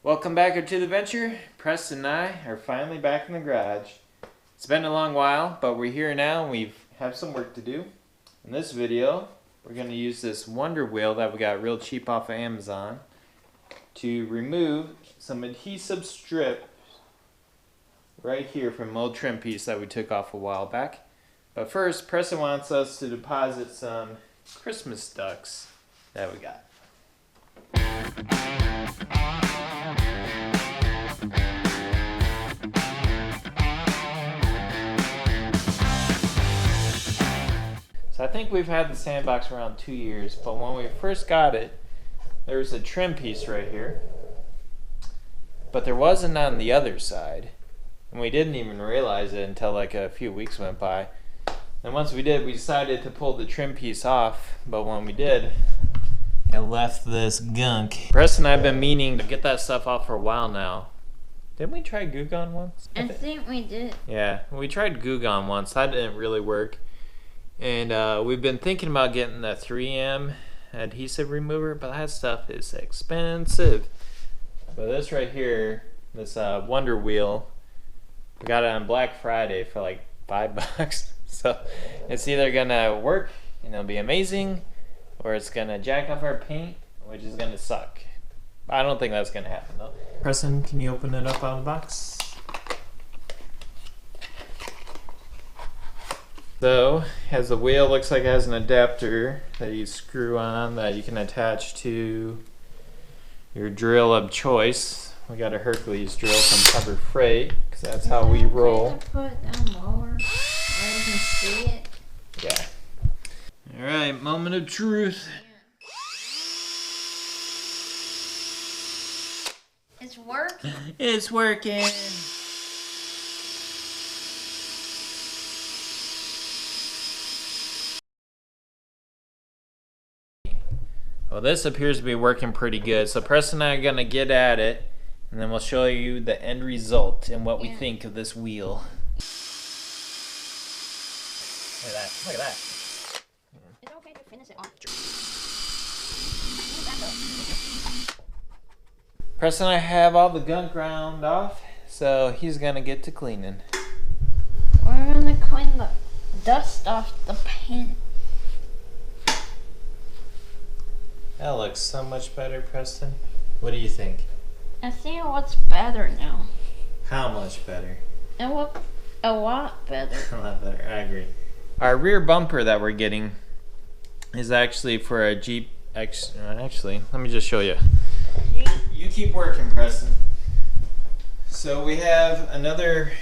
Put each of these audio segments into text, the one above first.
Welcome back to the adventure. Preston and I are finally back in the garage. It's been a long while, but we're here now and we have some work to do. In this video, we're going to use this Wonder Wheel that we got real cheap off of Amazon to remove some adhesive strips right here from an old trim piece that we took off a while back. But first, Preston wants us to deposit some Christmas ducks that we got. So I think we've had the sandbox around 2 years, but when we first got it, there was a trim piece right here, but there wasn't on the other side, and we didn't even realize it until like a few weeks went by. And once we did, we decided to pull the trim piece off, but when we did, it left this gunk. Preston and I have been meaning to get that stuff off for a while now. Didn't we try Goo Gone once? I think we did. Yeah, we tried Goo Gone once. That didn't really work. And we've been thinking about getting the 3M adhesive remover, but that stuff is expensive. But this right here, this Wonder Wheel, we got it on Black Friday for like $5. So it's either gonna work and it'll be amazing, or it's gonna jack up our paint, which is gonna suck. I don't think that's gonna happen though. Preston, can you open it up out of the box? So, as the wheel looks like it has an adapter that you screw on that you can attach to your drill of choice. We got a Hercules drill from Harbor Freight, because that's how we roll. Put it down lower where you can see it. Yeah. Alright, moment of truth. It's working. It's working. Well, this appears to be working pretty good. So Preston and I are going to get at it, and then we'll show you the end result and what we think of this wheel. Look at that. Look at that. It's okay to finish it off. Preston and I have all the gunk ground off, so he's going to get to cleaning. We're going to clean the dust off the paint. That looks so much better, Preston. What do you think? I think it looks better now. How much better? It looks a lot better. A lot better, I agree. Our rear bumper that we're getting is actually for a Jeep X. Actually, let me just show you. You keep working, Preston. So we have another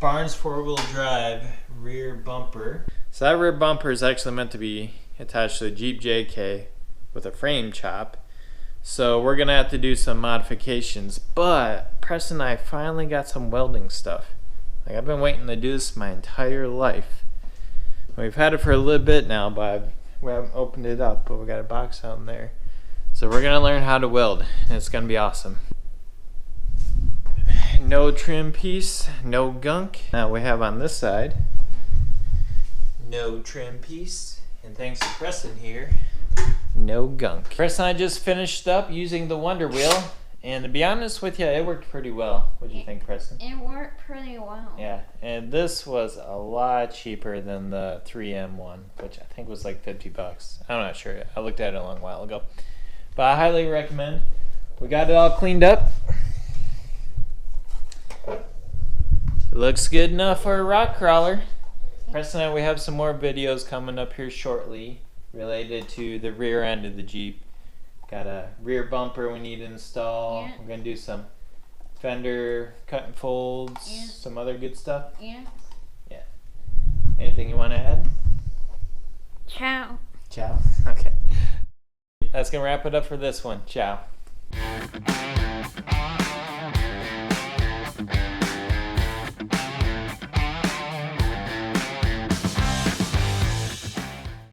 Barnes 4-wheel drive rear bumper. So that rear bumper is actually meant to be attached to a Jeep JK with a frame chop. So we're gonna have to do some modifications, but Preston and I finally got some welding stuff. Like, I've been waiting to do this my entire life. We've had it for a little bit now, but we haven't opened it up, but we got a box out in there. So we're gonna learn how to weld, and it's gonna be awesome. No trim piece, no gunk. Now we have on this side, no trim piece, and thanks to Preston here, no gunk. Preston and I just finished up using the Wonder Wheel, and to be honest with you, it worked pretty well. What do you think, Preston? It worked pretty well. Yeah, and this was a lot cheaper than the 3M one, which I think was like $50. I'm not sure. I looked at it a long while ago. But I highly recommend. We got it all cleaned up. It looks good enough for a rock crawler. Preston and I, we have some more videos coming up here shortly related to the rear end of the Jeep. Got a rear bumper we need to install. Yeah. We're going to do some fender cut and folds, Yeah. some other good stuff. Yeah. Yeah. Anything you want to add? Ciao. Ciao. Okay. That's going to wrap it up for this one. Ciao.